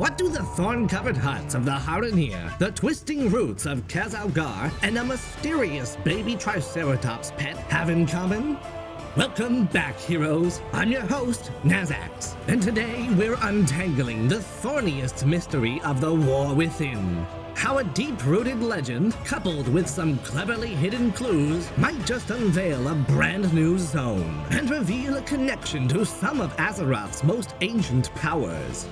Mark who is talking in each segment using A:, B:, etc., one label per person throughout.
A: What do the thorn-covered huts of the Haranir, the twisting roots of Khaz Algar, and a mysterious baby Triceratops pet have in common? Welcome back, heroes. I'm your host, Nazax, and today we're untangling the thorniest mystery of the War Within. How a deep-rooted legend, coupled with some cleverly hidden clues, might just unveil a brand new zone and reveal a connection to some of Azeroth's most ancient powers.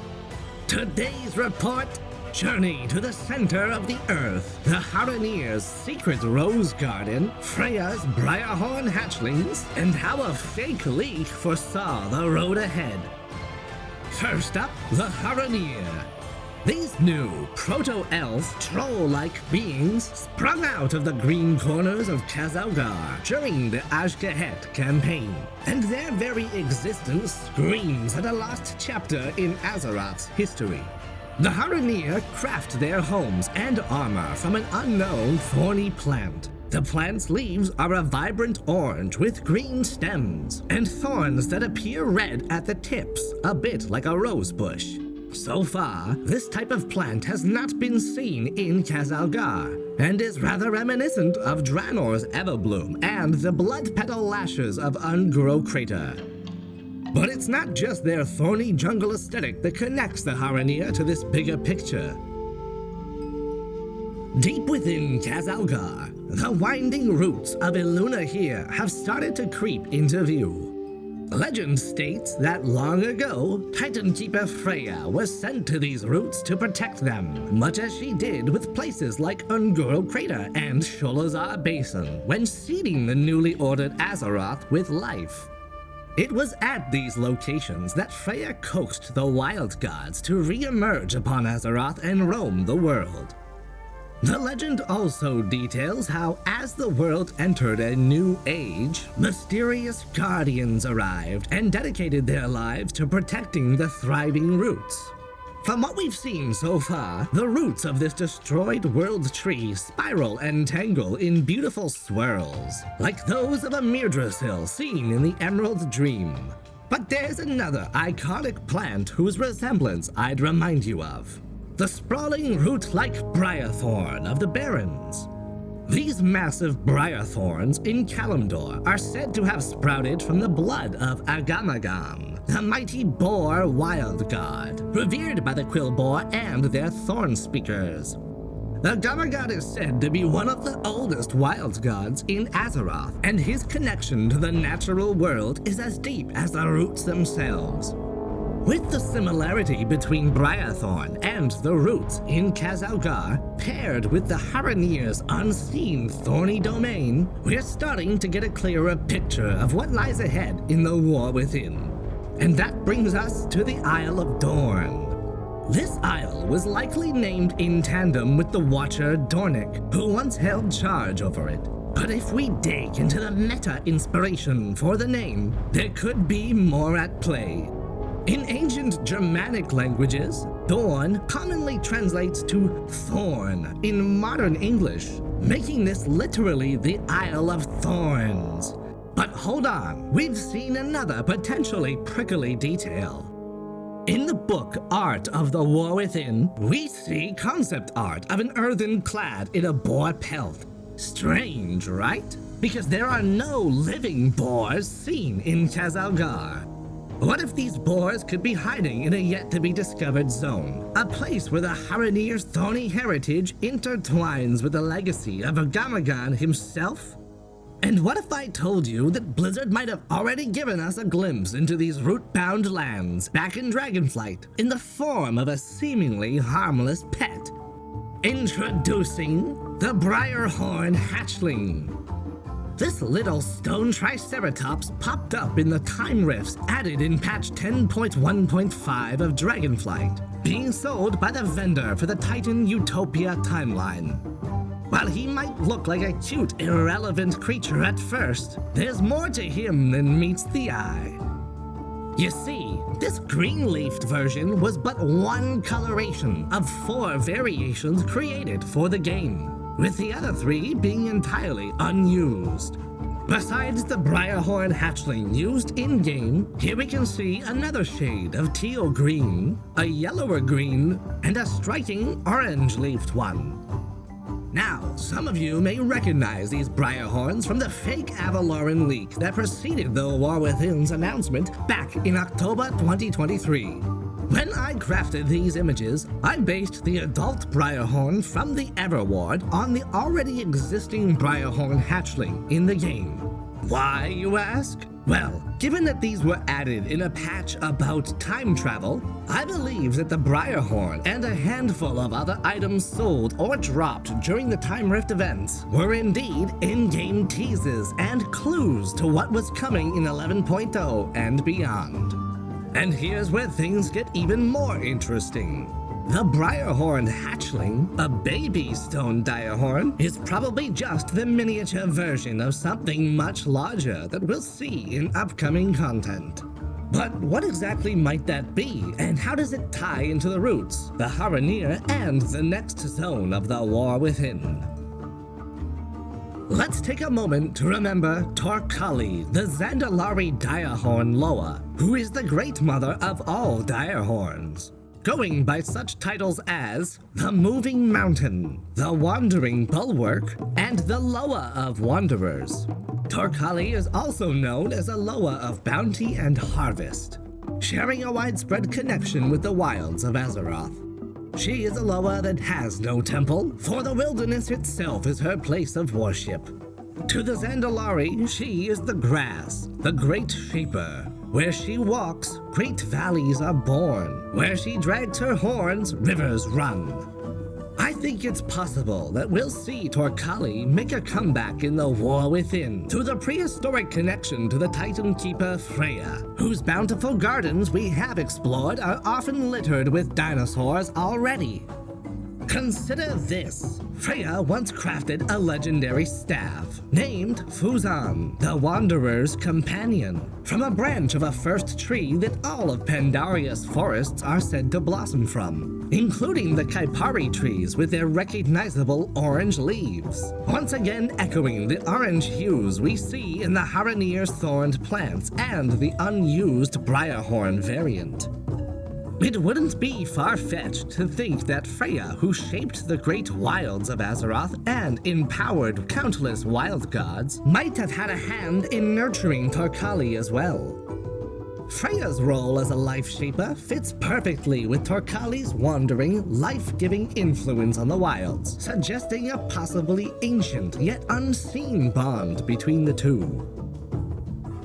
A: Today's report: journey to the center of the earth, the Haranir's secret rose garden, Freya's Briarhorn hatchlings, and how a fake leak foresaw the road ahead. First up, the Haranir. These new proto-elf, troll-like beings sprung out of the green corners of Khaz Algar during the Azshara campaign, and their very existence screams at a lost chapter in Azeroth's history. The Haranir craft their homes and armor from an unknown thorny plant. The plant's leaves are a vibrant orange with green stems, and thorns that appear red at the tips, a bit like a rose bush. So far, this type of plant has not been seen in Khaz Algar, and is rather reminiscent of Draenor's Everbloom and the blood petal lashes of Ungro Crater. But it's not just their thorny jungle aesthetic that connects the Haranir to this bigger picture. Deep within Khaz Algar, the winding roots of Elun'Ahir have started to creep into view. Legend states that long ago, Titan Keeper Freya was sent to these roots to protect them, much as she did with places like Ungro Crater and Sholazar Basin when seeding the newly ordered Azeroth with life. It was at these locations that Freya coaxed the wild gods to re-emerge upon Azeroth and roam the world. The legend also details how, as the world entered a new age, mysterious guardians arrived and dedicated their lives to protecting the thriving roots. From what we've seen so far, the roots of this destroyed world tree spiral and tangle in beautiful swirls, like those of a Mirdrasil seen in the Emerald Dream. But there's another iconic plant whose resemblance I'd remind you of. The sprawling root-like Briar-thorn of the Barrens. These massive Briar-thorns in Kalimdor are said to have sprouted from the blood of Agamaggan, the mighty Boar wild god, revered by the Quill Boar and their thorn speakers. Agamaggan is said to be one of the oldest wild gods in Azeroth, and his connection to the natural world is as deep as the roots themselves. With the similarity between Briar-thorn and the roots in Khaz Algar, paired with the Haranir's unseen thorny domain, we're starting to get a clearer picture of what lies ahead in the War Within. And that brings us to the Isle of Dorn. This isle was likely named in tandem with the Watcher Dornick, who once held charge over it. But if we dig into the meta-inspiration for the name, there could be more at play. In ancient Germanic languages, Dorn commonly translates to thorn in modern English, making this literally the Isle of Thorns. But hold on, we've seen another potentially prickly detail. In the book Art of the War Within, we see concept art of an earthen clad in a boar pelt. Strange, right? Because there are no living boars seen in Khaz Algar. What if these boars could be hiding in a yet-to-be-discovered zone? A place where the Haranir's thorny heritage intertwines with the legacy of Agamaggan himself? And what if I told you that Blizzard might have already given us a glimpse into these root-bound lands back in Dragonflight in the form of a seemingly harmless pet? Introducing the Briarhorn hatchling. This little stone Triceratops popped up in the time rifts added in patch 10.1.5 of Dragonflight, being sold by the vendor for the Titan Utopia timeline. While he might look like a cute, irrelevant creature at first, there's more to him than meets the eye. You see, this green-leafed version was but one coloration of 4 variations created for the game, with the other 3 being entirely unused. Besides the Briarhorn hatchling used in-game, here we can see another shade of teal green, a yellower green, and a striking orange-leafed one. Now, some of you may recognize these Briarhorns from the fake AVALOREN leak that preceded the War Within's announcement back in October 2023. When I crafted these images, I based the adult Briarhorn from the Everward on the already existing Briarhorn hatchling in the game. Why, you ask? Well, given that these were added in a patch about time travel, I believe that the Briarhorn and a handful of other items sold or dropped during the Time Rift events were indeed in-game teases and clues to what was coming in 11.0 and beyond. And here's where things get even more interesting. The Briarhorn hatchling, a baby stone Direhorn, is probably just the miniature version of something much larger that we'll see in upcoming content. But what exactly might that be, and how does it tie into the roots, the Haranir, and the next zone of the War Within? Let's take a moment to remember Torcali, the Zandalari Direhorn Loa, who is the great mother of all Direhorns, going by such titles as the Moving Mountain, the Wandering Bulwark, and the Loa of Wanderers. Torcali is also known as a Loa of Bounty and Harvest, sharing a widespread connection with the wilds of Azeroth. She is a Loa that has no temple, for the wilderness itself is her place of worship. To the Zandalari, she is the grass, the great shaper. Where she walks, great valleys are born. Where she drags her horns, rivers run. I think it's possible that we'll see Torcali make a comeback in the War Within through the prehistoric connection to the Titan Keeper Freya, whose bountiful gardens we have explored are often littered with dinosaurs already. Consider this. Freya once crafted a legendary staff, named Fuzan, the Wanderer's Companion, from a branch of a first tree that all of Pandaria's forests are said to blossom from, including the Kaipari trees with their recognizable orange leaves, once again echoing the orange hues we see in the Haranir's thorned plants and the unused Briarhorn variant. It wouldn't be far-fetched to think that Freya, who shaped the great wilds of Azeroth and empowered countless wild gods, might have had a hand in nurturing Torcali as well. Freya's role as a life shaper fits perfectly with Torcali's wandering, life-giving influence on the wilds, suggesting a possibly ancient yet unseen bond between the two.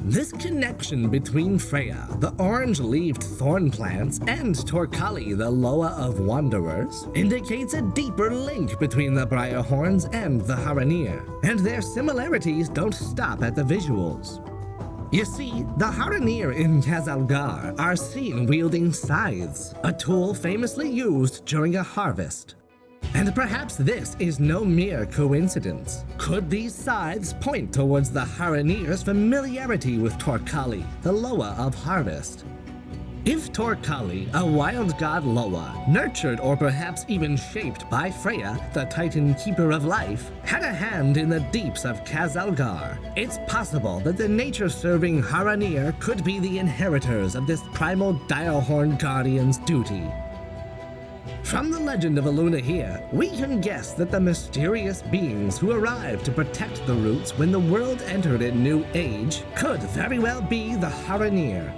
A: This connection between Freya, the orange-leaved thorn plants, and Torcali, the Loa of Wanderers, indicates a deeper link between the Briarhorns and the Haranir, and their similarities don't stop at the visuals. You see, the Haranir in Khaz Algar are seen wielding scythes, a tool famously used during a harvest. And perhaps this is no mere coincidence. Could these scythes point towards the Haranir's familiarity with Torcali, the Loa of Harvest? If Torcali, a wild god Loa, nurtured or perhaps even shaped by Freya, the Titan Keeper of Life, had a hand in the deeps of Khaz Algar, it's possible that the nature-serving Haranir could be the inheritors of this primal Direhorn Guardian's duty. From the legend of Elun'Ahir, we can guess that the mysterious beings who arrived to protect the roots when the world entered a new age could very well be the Haranir.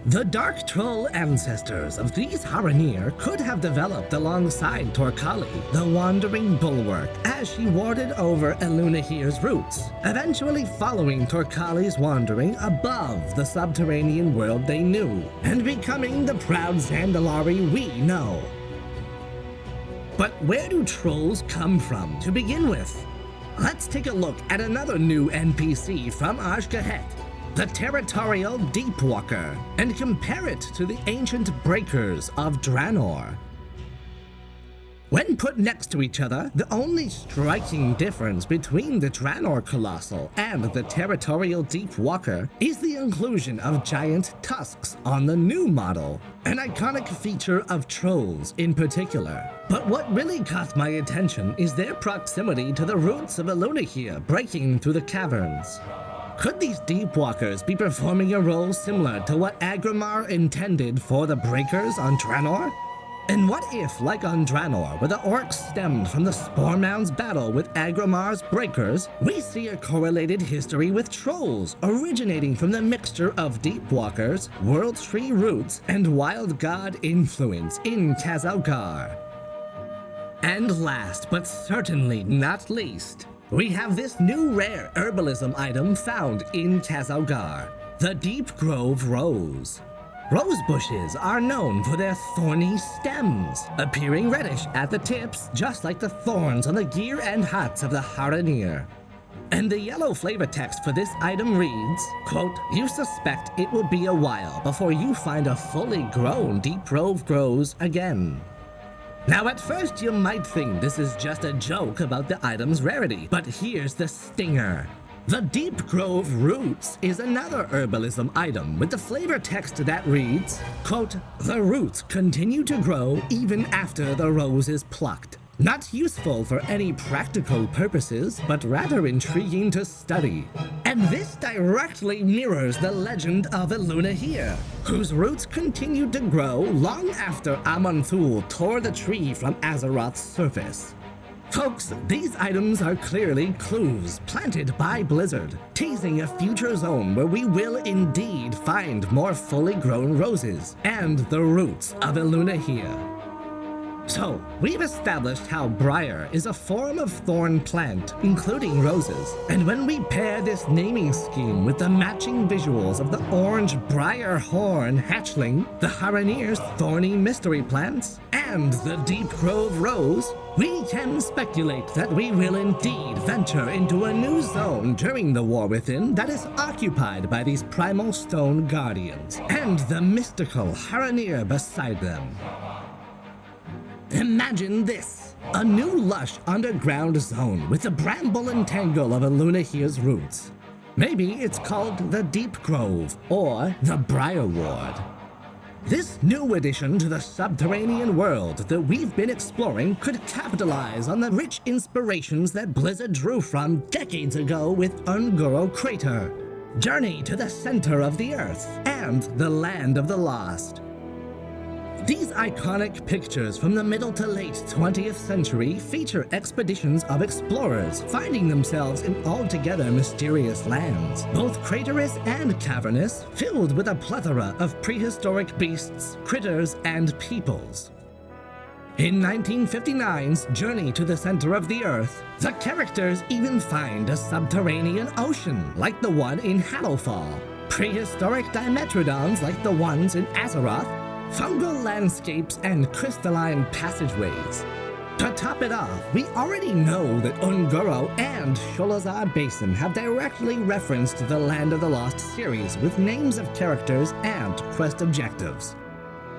A: The Dark Troll ancestors of these Haranir could have developed alongside Torcali, the Wandering Bulwark, as she warded over Elun'Ahir's roots, eventually following Torcali's wandering above the subterranean world they knew, and becoming the proud Zandalari we know. But where do trolls come from to begin with? Let's take a look at another new NPC from Azshara, the territorial Deepwalker, and compare it to the ancient breakers of Draenor. When put next to each other, the only striking difference between the Draenor Colossal and the territorial Deepwalker is the inclusion of giant tusks on the new model, an iconic feature of trolls in particular. But what really caught my attention is their proximity to the roots of Elun'Ahir breaking through the caverns. Could these Deepwalkers be performing a role similar to what Aggramar intended for the Breakers on Draenor? And what if, like on Draenor, where the orcs stemmed from the Sporemound's battle with Agramar's Breakers, we see a correlated history with trolls originating from the mixture of Deepwalkers, World Tree roots, and Wild God influence in Khaz Algar? And last, but certainly not least, we have this new rare herbalism item found in Khaz Algar, the Deepgrove Rose. Rose bushes are known for their thorny stems, appearing reddish at the tips, just like the thorns on the gear and huts of the Haranir. And the yellow flavor text for this item reads, quote, "You suspect it will be a while before you find a fully grown Deepgrove grows again." Now at first you might think this is just a joke about the item's rarity, but here's the stinger. The Deepgrove Roots is another herbalism item with the flavor text that reads, quote, "The roots continue to grow even after the rose is plucked. Not useful for any practical purposes, but rather intriguing to study." And this directly mirrors the legend of Elun'Ahir, whose roots continued to grow long after Aman'Thul tore the tree from Azeroth's surface. Folks, these items are clearly clues planted by Blizzard, teasing a future zone where we will indeed find more fully grown roses and the roots of Elun'Ahir. So, we've established how Briar is a form of thorn plant, including roses, and when we pair this naming scheme with the matching visuals of the orange Briarhorn hatchling, the Haranir's thorny mystery plants, and the Deepgrove rose, we can speculate that we will indeed venture into a new zone during the War Within that is occupied by these primal stone guardians, and the mystical Haranir beside them. Imagine this, a new lush underground zone with the bramble and tangle of Elun'Ahir's roots. Maybe it's called the Deepgrove or the Briarward. This new addition to the subterranean world that we've been exploring could capitalize on the rich inspirations that Blizzard drew from decades ago with Un'Goro Crater, Journey to the Center of the Earth, and the Land of the Lost. These iconic pictures from the middle to late 20th century feature expeditions of explorers finding themselves in altogether mysterious lands, both craterous and cavernous, filled with a plethora of prehistoric beasts, critters, and peoples. In 1959's Journey to the Center of the Earth, the characters even find a subterranean ocean like the one in Shadowfall, prehistoric dimetrodons like the ones in Azeroth, fungal landscapes, and crystalline passageways. To top it off, we already know that Un'Goro and Sholazar Basin have directly referenced the Land of the Lost series with names of characters and quest objectives.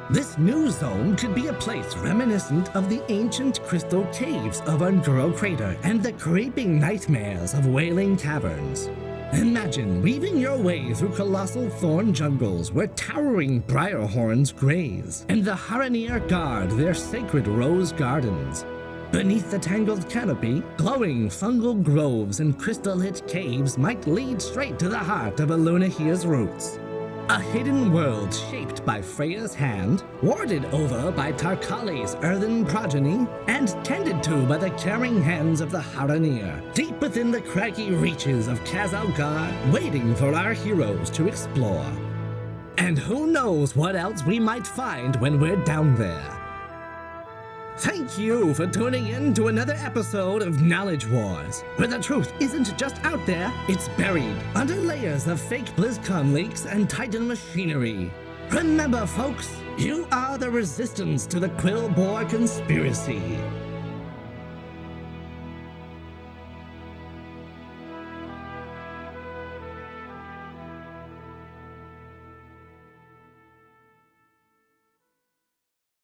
A: This new zone could be a place reminiscent of the ancient crystal caves of Un'Goro Crater and the creeping nightmares of Wailing Caverns. Imagine weaving your way through colossal thorn jungles where towering Briarhorns graze, and the Haranir guard their sacred rose gardens. Beneath the tangled canopy, glowing fungal groves and crystal-lit caves might lead straight to the heart of Elun'Ahir's roots. A hidden world shaped by Freya's hand, warded over by Torcali's earthen progeny, and tended to by the caring hands of the Haranir, deep within the craggy reaches of Khaz Algar, waiting for our heroes to explore. And who knows what else we might find when we're down there. Thank you for tuning in to another episode of Knowledge Wars, where the truth isn't just out there, it's buried under layers of fake BlizzCon leaks and Titan machinery. Remember, folks, you are the resistance to the Quill Boar conspiracy.